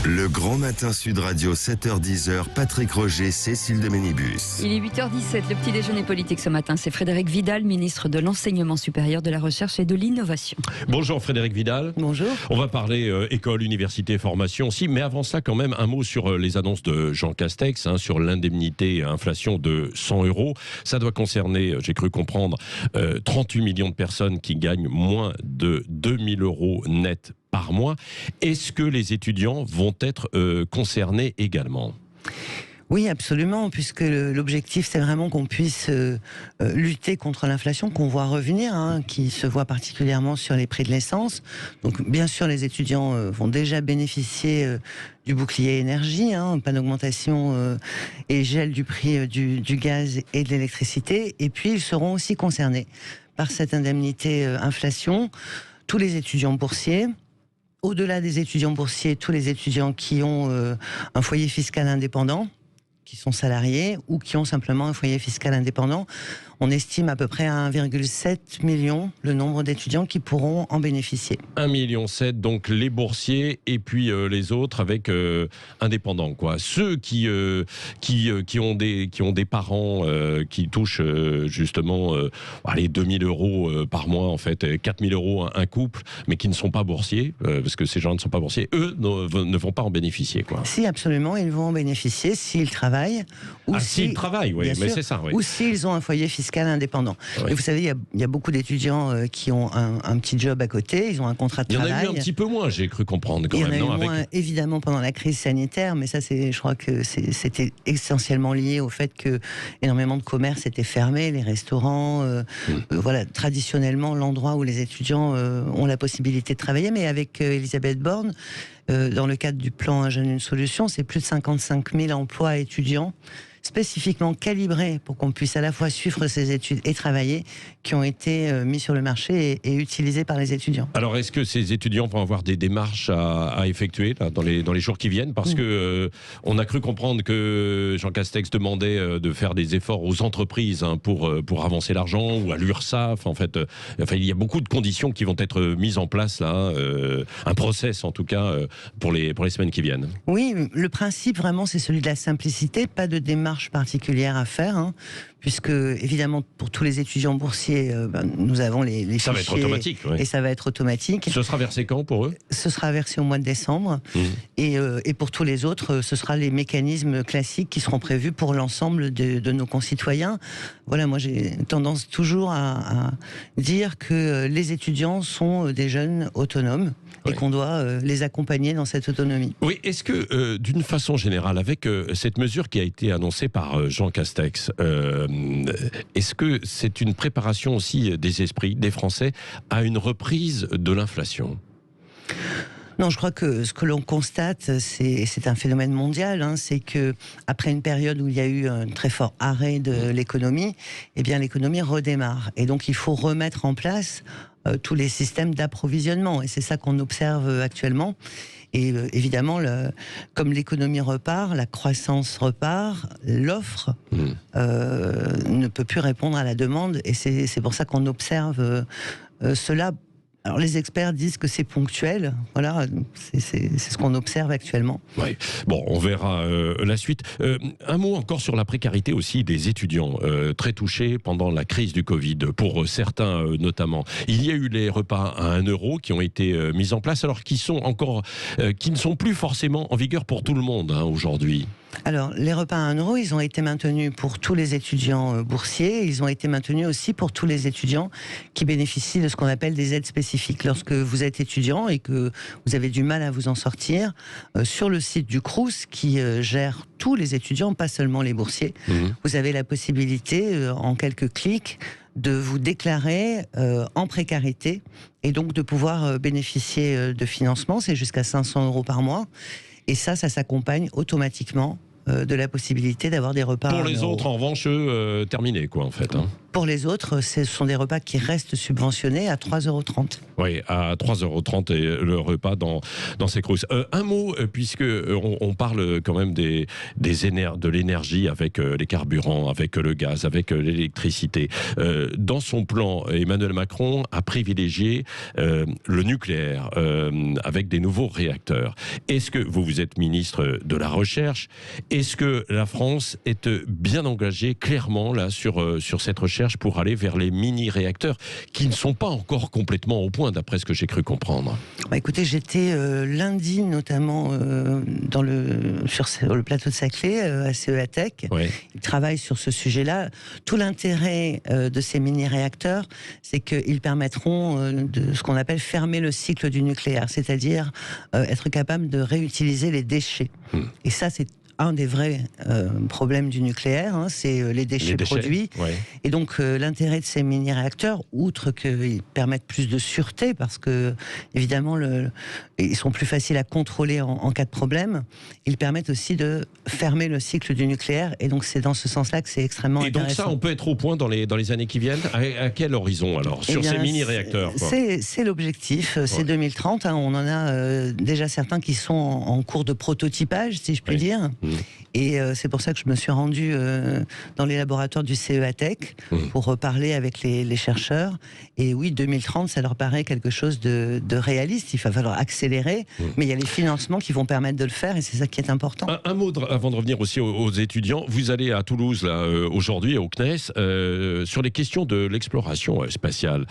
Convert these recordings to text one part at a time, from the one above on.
Le Grand Matin Sud Radio, 7h-10h, Patrick Roger, Cécile de Ménibus. Il est 8h17, le petit déjeuner politique ce matin. C'est Frédéric Vidal, ministre de l'Enseignement supérieur, de la Recherche et de l'Innovation. Bonjour Frédéric Vidal. Bonjour. On va parler école, université, formation aussi, mais avant ça quand même un mot sur les annonces de Jean Castex, sur l'indemnité inflation de 100 €. Ça doit concerner, j'ai cru comprendre, 38 millions de personnes qui gagnent moins de 2000 € net par mois. Est-ce que les étudiants vont être concernés également ? Oui, absolument, puisque l'objectif, c'est vraiment qu'on puisse lutter contre l'inflation, qu'on voit revenir, qui se voit particulièrement sur les prix de l'essence. Donc, bien sûr, les étudiants vont déjà bénéficier du bouclier énergie, pas d'augmentation et gel du prix du gaz et de l'électricité. Et puis, ils seront aussi concernés par cette indemnité inflation, tous les étudiants boursiers. Au-delà des étudiants boursiers, tous les étudiants qui ont un foyer fiscal indépendant, qui sont salariés ou qui ont simplement un foyer fiscal indépendant. On estime à peu près à 1,7 million le nombre d'étudiants qui pourront en bénéficier. 1,7 million, donc les boursiers et puis les autres avec indépendants, quoi. Ceux qui ont des parents qui touchent justement les 2000 € par mois, en fait, 4000 € un couple, mais qui ne sont pas boursiers, parce que ces gens ne sont pas boursiers, eux ne vont pas en bénéficier, quoi. Si, absolument, ils vont en bénéficier s'ils travaillent. Ou s'ils travaillent, oui, mais c'est ça. Oui. Ou s'ils ont un foyer fiscal indépendant. Oui. Et vous savez, il y a beaucoup d'étudiants qui ont un petit job à côté, ils ont un contrat de travail. Il y en a eu un petit peu moins, j'ai cru comprendre quand même. Il y en a eu moins, évidemment, pendant la crise sanitaire, mais ça, je crois que c'était essentiellement lié au fait que énormément de commerces étaient fermés, les restaurants, voilà, traditionnellement, l'endroit où les étudiants ont la possibilité de travailler. Mais avec Elisabeth Borne, dans le cadre du plan Un jeune, une solution, c'est plus de 55 000 emplois étudiants spécifiquement calibrés pour qu'on puisse à la fois suivre ces études et travailler, qui ont été mis sur le marché et utilisés par les étudiants. Alors, est-ce que ces étudiants vont avoir des démarches à effectuer là, dans les jours qui viennent ? Parce que on a cru comprendre que Jean Castex demandait de faire des efforts aux entreprises pour avancer l'argent, ou à l'URSSAF. En fait, il y a beaucoup de conditions qui vont être mises en place là, un process en tout cas pour les semaines qui viennent. Oui, le principe vraiment, c'est celui de la simplicité, pas de démarche particulière à faire, puisque évidemment pour tous les étudiants boursiers, nous avons les fichiers. Ça va être automatique, oui. Et ça va être automatique. Ce sera versé quand pour eux ? Ce sera versé au mois de décembre. Et pour tous les autres, ce sera les mécanismes classiques qui seront prévus pour l'ensemble de nos concitoyens. Voilà, moi j'ai tendance toujours à dire que les étudiants sont des jeunes autonomes. Et qu'on doit les accompagner dans cette autonomie. Oui, est-ce que, d'une façon générale, avec cette mesure qui a été annoncée par Jean Castex, est-ce que c'est une préparation aussi des esprits, des Français, à une reprise de l'inflation ? Non, je crois que ce que l'on constate, c'est un phénomène mondial, c'est que après une période où il y a eu un très fort arrêt de l'économie, eh bien l'économie redémarre. Et donc il faut remettre en place tous les systèmes d'approvisionnement. Et c'est ça qu'on observe actuellement. Et évidemment, comme l'économie repart, la croissance repart, l'offre ne peut plus répondre à la demande. Et c'est pour ça qu'on observe cela. Alors les experts disent que c'est ponctuel, voilà, c'est ce qu'on observe actuellement. Oui. Bon, on verra la suite. Un mot encore sur la précarité aussi des étudiants, très touchés pendant la crise du Covid, pour certains notamment. Il y a eu les repas à 1 € qui ont été mis en place, alors qui ne sont plus forcément en vigueur pour tout le monde aujourd'hui. Alors, les repas à 1 €, ils ont été maintenus pour tous les étudiants boursiers. Ils ont été maintenus aussi pour tous les étudiants qui bénéficient de ce qu'on appelle des aides spécifiques. Lorsque vous êtes étudiant et que vous avez du mal à vous en sortir, sur le site du Crous, qui gère tous les étudiants, pas seulement les boursiers, vous avez la possibilité, en quelques clics, de vous déclarer en précarité et donc de pouvoir bénéficier de financement. C'est jusqu'à 500 € par mois. Et ça s'accompagne automatiquement de la possibilité d'avoir des repas. Pour les autres, en revanche, terminé, quoi, en fait. Pour les autres, ce sont des repas qui restent subventionnés à 3,30 €. Oui, à 3,30 € et le repas dans ces crousses. Un mot, puisque on parle quand même de l'énergie avec les carburants, avec le gaz, avec l'électricité. Dans son plan, Emmanuel Macron a privilégié le nucléaire avec des nouveaux réacteurs. Est-ce que vous êtes ministre de la Recherche? Est-ce que la France est bien engagée clairement là sur cette recherche pour aller vers les mini-réacteurs qui ne sont pas encore complètement au point, d'après ce que j'ai cru comprendre? Écoutez, j'étais lundi notamment sur le plateau de Saclay à CEATEC. Ouais. Ils travaillent sur ce sujet-là. Tout l'intérêt de ces mini-réacteurs, c'est qu'ils permettront de ce qu'on appelle fermer le cycle du nucléaire, c'est-à-dire être capable de réutiliser les déchets. Et ça, c'est un des vrais problèmes du nucléaire, c'est les déchets produits. Ouais. Et donc l'intérêt de ces mini-réacteurs, outre qu'ils permettent plus de sûreté, parce que évidemment ils sont plus faciles à contrôler en cas de problème, ils permettent aussi de fermer le cycle du nucléaire. Et donc c'est dans ce sens-là que c'est extrêmement intéressant. Et donc ça, on peut être au point dans les années qui viennent. À quel horizon alors sur ces mini-réacteurs? C'est l'objectif, c'est 2030. On en a déjà certains qui sont en cours de prototypage, si je puis dire. Et c'est pour ça que je me suis rendue dans les laboratoires du CEATEC pour parler avec les chercheurs. Et oui, 2030, ça leur paraît quelque chose de réaliste. Il va falloir accélérer, mais il y a les financements qui vont permettre de le faire, et c'est ça qui est important. Un mot avant de revenir aussi aux étudiants. Vous allez à Toulouse là aujourd'hui au CNES sur les questions de l'exploration spatiale.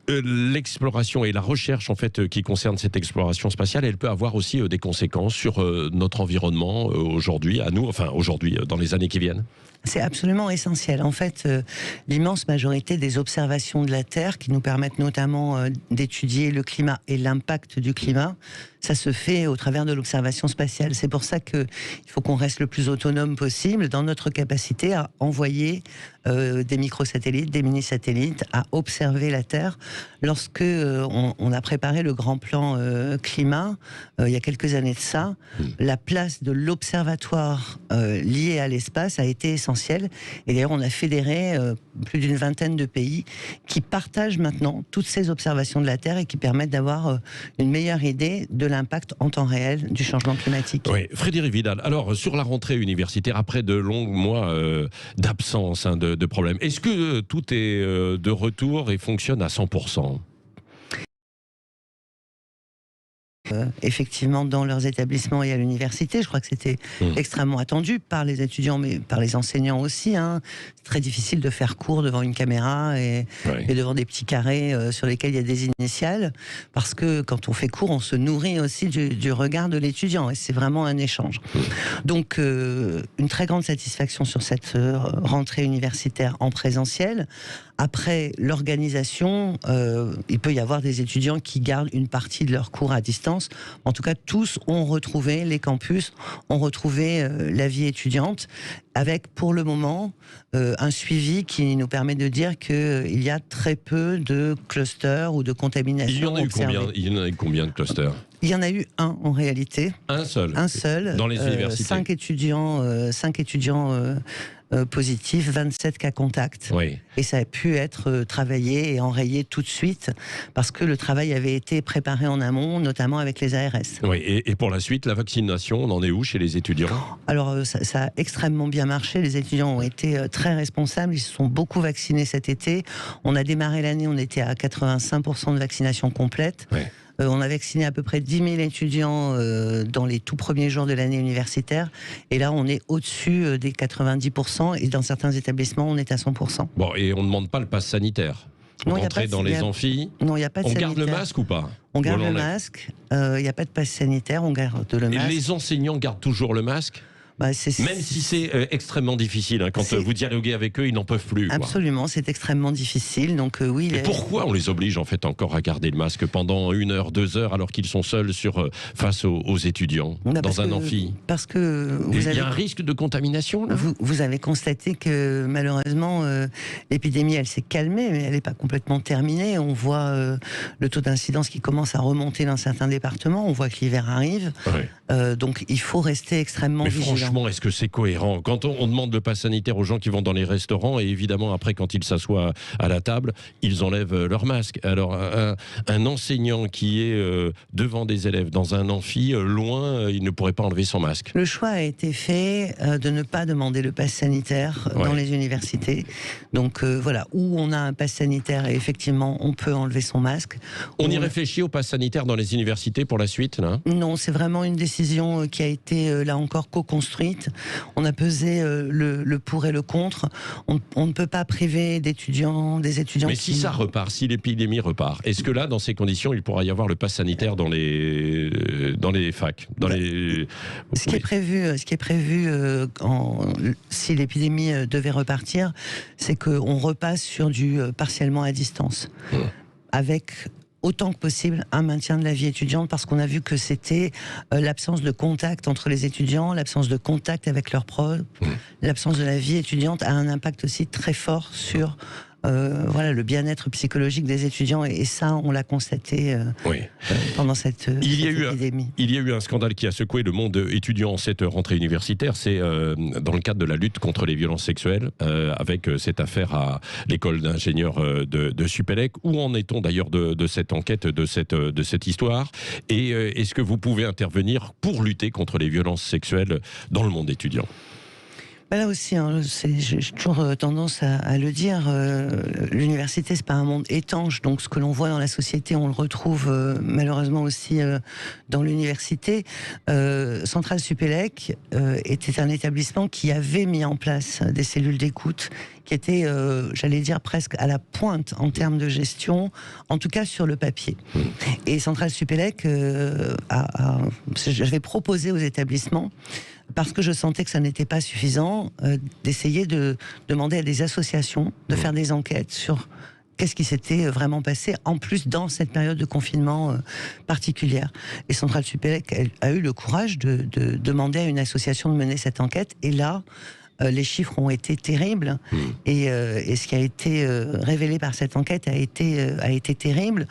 L'exploration et la recherche en fait qui concerne cette exploration spatiale, elle peut avoir aussi des conséquences sur notre environnement aujourd'hui, dans les années qui viennent. C'est absolument essentiel. En fait, l'immense majorité des observations de la Terre, qui nous permettent notamment d'étudier le climat et l'impact du climat, ça se fait au travers de l'observation spatiale. C'est pour ça qu'il faut qu'on reste le plus autonome possible dans notre capacité à envoyer des microsatellites, des mini-satellites, à observer la Terre. Lorsque on a préparé le grand plan climat, il y a quelques années de ça, la place de l'observatoire lié à l'espace a été essentielle. Et d'ailleurs, on a fédéré plus d'une vingtaine de pays qui partagent maintenant toutes ces observations de la Terre et qui permettent d'avoir une meilleure idée de l'impact en temps réel du changement climatique. Oui, Frédéric Vidal. Alors, sur la rentrée universitaire, après de longs mois d'absence, de problèmes, est-ce que tout est de retour et fonctionne à 100%? Effectivement, dans leurs établissements et à l'université, je crois que c'était extrêmement attendu par les étudiants, mais par les enseignants aussi. C'est très difficile de faire cours devant une caméra et devant des petits carrés sur lesquels il y a des initiales, parce que quand on fait cours, on se nourrit aussi du regard de l'étudiant, et c'est vraiment un échange. Donc, une très grande satisfaction sur cette rentrée universitaire en présentiel. Après l'organisation, il peut y avoir des étudiants qui gardent une partie de leurs cours à distance. En tout cas, tous ont retrouvé les campus, ont retrouvé la vie étudiante, avec pour le moment un suivi qui nous permet de dire qu'il y a très peu de clusters ou de contamination. Il y en a eu combien de clusters? Il y en a eu un en réalité. Un seul. Un seul. Dans les universités. 5 étudiants positifs, 27 cas contacts. Oui. Et ça a pu être travaillé et enrayé tout de suite parce que le travail avait été préparé en amont, notamment avec les ARS. Oui. Et pour la suite, la vaccination, on en est où chez les étudiants? Alors ça a extrêmement bien marché. Les étudiants ont été très responsables. Ils se sont beaucoup vaccinés cet été. On a démarré l'année, on était à 85% de vaccination complète. Oui. On a vacciné à peu près 10 000 étudiants dans les tout premiers jours de l'année universitaire. Et là, on est au-dessus des 90%. Et dans certains établissements, on est à 100%. Bon, et on ne demande pas le pass sanitaire? Non, entrer dans les amphis? Non, il n'y a pas de sanitaire. On garde le masque ou pas? On garde le masque. Il n'y a pas de pass sanitaire, on garde le masque. Et les enseignants gardent toujours le masque? Même si c'est extrêmement difficile, quand vous dialoguez avec eux, ils n'en peuvent plus. Absolument, c'est extrêmement difficile. Donc oui. Et pourquoi on les oblige en fait encore à garder le masque pendant 1 heure, 2 heures, alors qu'ils sont seuls face aux étudiants dans un amphi? Parce que il y a un risque de contamination là. Vous avez constaté que malheureusement l'épidémie, elle s'est calmée, mais elle n'est pas complètement terminée. On voit le taux d'incidence qui commence à remonter dans certains départements. On voit que l'hiver arrive. Donc il faut rester extrêmement vigilant. franchement, est-ce que c'est cohérent? Quand on demande le pass sanitaire aux gens qui vont dans les restaurants, et évidemment, après, quand ils s'assoient à la table, ils enlèvent leur masque. Alors, un enseignant qui est devant des élèves dans un amphi, loin, il ne pourrait pas enlever son masque. Le choix a été fait de ne pas demander le pass sanitaire dans les universités. Donc voilà, où on a un pass sanitaire et effectivement on peut enlever son masque. On y réfléchit au pass sanitaire dans les universités pour la suite, là? Non, c'est vraiment une décision qui a été là encore co-construite. On a pesé le pour et le contre. On ne peut pas priver des étudiants. Mais si ça repart, si l'épidémie repart, est-ce que là, dans ces conditions, il pourra y avoir le pass sanitaire dans les facs, Ce qui est prévu si l'épidémie devait repartir, c'est qu'on repasse sur du partiellement à distance, avec autant que possible un maintien de la vie étudiante, parce qu'on a vu que c'était l'absence de contact entre les étudiants, l'absence de contact avec leurs profs, l'absence de la vie étudiante a un impact aussi très fort sur le bien-être psychologique des étudiants, et ça, on l'a constaté pendant cette épidémie. Il y a eu un scandale qui a secoué le monde étudiant en cette rentrée universitaire, c'est dans le cadre de la lutte contre les violences sexuelles, avec cette affaire à l'école d'ingénieurs de Supélec. Où en est-on d'ailleurs de cette enquête, de cette histoire? Et est-ce que vous pouvez intervenir pour lutter contre les violences sexuelles dans le monde étudiant? Là aussi, j'ai toujours tendance à le dire, l'université, c'est pas un monde étanche, donc ce que l'on voit dans la société, on le retrouve malheureusement aussi dans l'université. Centrale Supélec était un établissement qui avait mis en place des cellules d'écoute, qui étaient, j'allais dire, presque à la pointe en termes de gestion, en tout cas sur le papier. Et Centrale Supélec j'avais proposé aux établissements, parce que je sentais que ça n'était pas suffisant, d'essayer de demander à des associations de faire des enquêtes sur qu'est-ce qui s'était vraiment passé, en plus dans cette période de confinement particulière. Et Centrale Supélec a eu le courage de demander à une association de mener cette enquête, et là, les chiffres ont été terribles, et ce qui a été révélé par cette enquête a été terrible,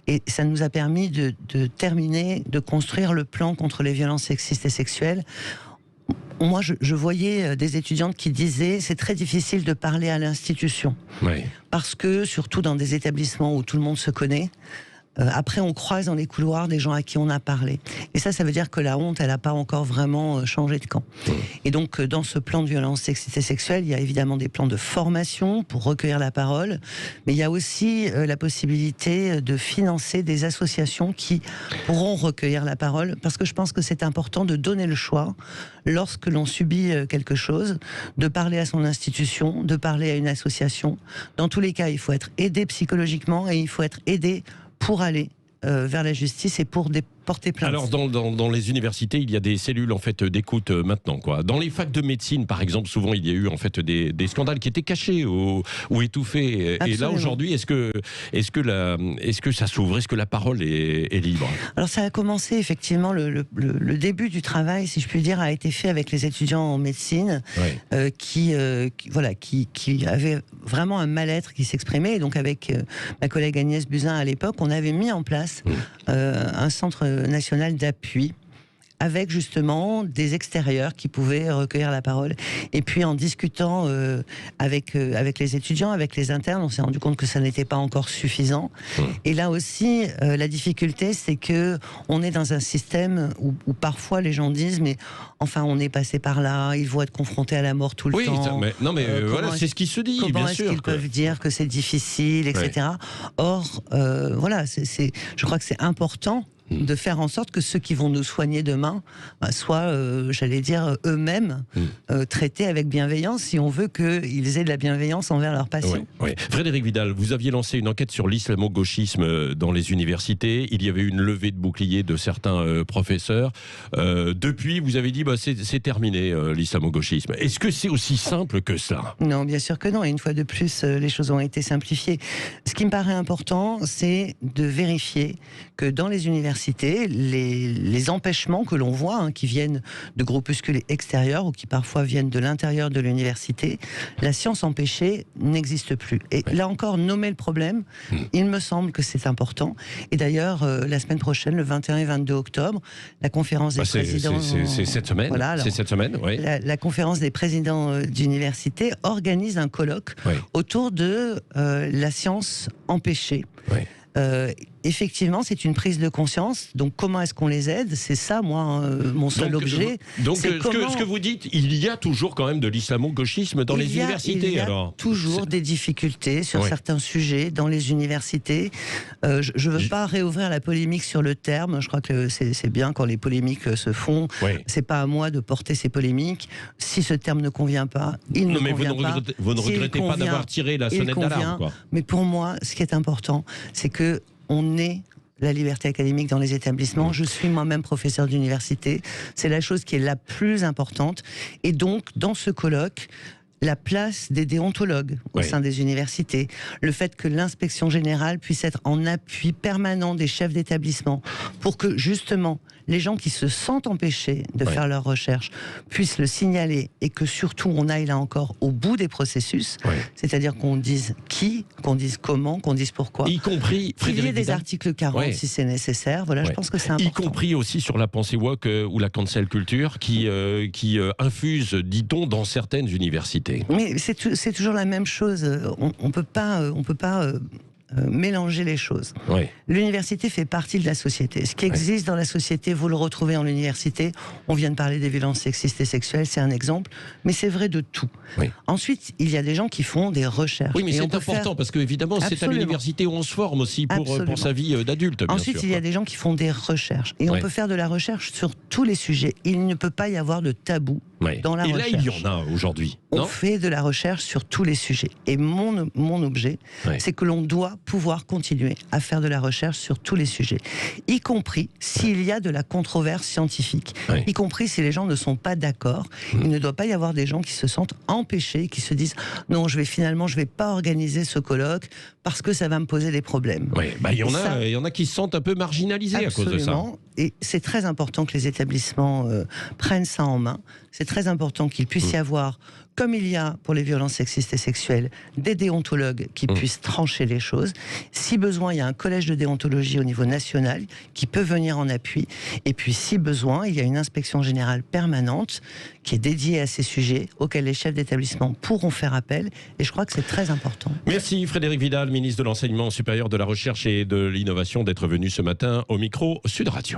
et ça nous a permis de terminer, de construire le plan contre les violences sexistes et sexuelles. Moi, je voyais des étudiantes qui disaient c'est très difficile de parler à l'institution, parce que, surtout dans des établissements où tout le monde se connaît, après on croise dans les couloirs des gens à qui on a parlé. Et ça veut dire que la honte, elle n'a pas encore vraiment changé de camp. Et donc, dans ce plan de violence sexiste et sexuelle, il y a évidemment des plans de formation pour recueillir la parole, mais il y a aussi la possibilité de financer des associations qui pourront recueillir la parole, parce que je pense que c'est important de donner le choix, lorsque l'on subit quelque chose, de parler à son institution, de parler à une association. Dans tous les cas, il faut être aidé psychologiquement, et il faut être aidé pour aller vers la justice et pour porter plainte. Alors dans les universités, il y a des cellules en fait d'écoute maintenant, quoi. Dans les facs de médecine, par exemple, souvent il y a eu en fait des scandales qui étaient cachés ou étouffés. Absolument. Et là aujourd'hui, est-ce que ça s'ouvre? Est-ce que la parole est libre? Alors ça a commencé effectivement, le début du travail, si je puis dire, a été fait avec les étudiants en médecine, qui avaient vraiment un mal-être qui s'exprimait. Et donc avec ma collègue Agnès Buzyn à l'époque, on avait mis en place un centre national d'appui, avec justement des extérieurs qui pouvaient recueillir la parole. Et puis en discutant avec les étudiants, avec les internes, on s'est rendu compte que ça n'était pas encore suffisant. Et là aussi, la difficulté, c'est que on est dans un système où parfois les gens disent mais enfin on est passé par là, ils vont être confrontés à la mort tout le temps. Voilà, c'est ce qui se dit. Comment est-ce qu'ils peuvent dire que c'est difficile, etc. Or, je crois que c'est important de faire en sorte que ceux qui vont nous soigner demain soient, j'allais dire, eux-mêmes traités avec bienveillance, si on veut qu'ils aient de la bienveillance envers leurs patients. Frédéric Vidal, vous aviez lancé une enquête sur l'islamo-gauchisme dans les universités. Il y avait une levée de boucliers de certains professeurs. Depuis, vous avez dit c'est terminé l'islamo-gauchisme. Est-ce que c'est aussi simple que ça? Non, bien sûr que non. Et une fois de plus, les choses ont été simplifiées. Ce qui me paraît important, c'est de vérifier que dans les universités, l'université, les empêchements que l'on voit, qui viennent de groupuscules extérieurs ou qui parfois viennent de l'intérieur de l'université, la science empêchée n'existe plus. Et là encore, nommer le problème, il me semble que c'est important. Et d'ailleurs, la semaine prochaine, le 21 et 22 octobre, la conférence des présidents... C'est cette semaine, voilà, c'est cette semaine, oui. La conférence des présidents d'université organise un colloque autour de la science empêchée. Oui. Effectivement, c'est une prise de conscience. Donc, comment est-ce qu'on les aide? C'est ça, moi, mon seul objet. Donc, ce que vous dites, il y a toujours quand même de l'islamo-gauchisme dans les universités. Il y a alors toujours des difficultés sur certains sujets dans les universités. Je ne veux pas réouvrir la polémique sur le terme. Je crois que c'est bien quand les polémiques se font. C'est pas à moi de porter ces polémiques. Si ce terme ne convient pas, il ne convient pas. Vous ne regrettez pas d'avoir tiré la sonnette d'alarme, mais pour moi, ce qui est important, c'est que on ait la liberté académique dans les établissements. Je suis moi-même professeur d'université. C'est la chose qui est la plus importante. Et donc, dans ce colloque, la place des déontologues au sein des universités, le fait que l'inspection générale puisse être en appui permanent des chefs d'établissement pour que, justement, les gens qui se sentent empêchés de faire leurs recherches puissent le signaler et que surtout on aille là encore au bout des processus, c'est-à-dire qu'on dise qui, qu'on dise comment, qu'on dise pourquoi. Y compris, qu'il y ait des articles 40 si c'est nécessaire. Voilà, je pense que c'est important. Y compris aussi sur la pensée woke ou la cancel culture qui infuse, dit-on, dans certaines universités. Mais c'est toujours la même chose. On peut pas mélanger les choses. L'université fait partie de la société. Ce qui existe dans la société, vous le retrouvez en université. On vient de parler des violences sexistes et sexuelles, c'est un exemple, mais c'est vrai de tout. Ensuite, il y a des gens qui font des recherches. Oui, mais c'est important parce que évidemment, c'est à l'université où on se forme aussi pour sa vie d'adulte. Ensuite, il y a des gens qui font des recherches et on peut faire de la recherche sur tous les sujets. Il ne peut pas y avoir de tabou dans la recherche. Et là, il y en a aujourd'hui. On fait de la recherche sur tous les sujets. Et mon objet, c'est que l'on doit pouvoir continuer à faire de la recherche sur tous les sujets, y compris s'il y a de la controverse scientifique, y compris si les gens ne sont pas d'accord. Il ne doit pas y avoir des gens qui se sentent empêchés, qui se disent non, je vais pas organiser ce colloque parce que ça va me poser des problèmes. Il y en a qui se sentent un peu marginalisés à cause de ça. Et c'est très important que les établissements prennent ça en main. C'est très important qu'il puisse y avoir, comme il y a pour les violences sexistes et sexuelles, des déontologues qui puissent trancher les choses. Si besoin, il y a un collège de déontologie au niveau national qui peut venir en appui. Et puis, si besoin, il y a une inspection générale permanente qui est dédiée à ces sujets, auxquels les chefs d'établissement pourront faire appel. Et je crois que c'est très important. Merci Frédérique Vidal, ministre de l'Enseignement supérieur, de la Recherche et de l'Innovation, d'être venu ce matin au micro Sud Radio.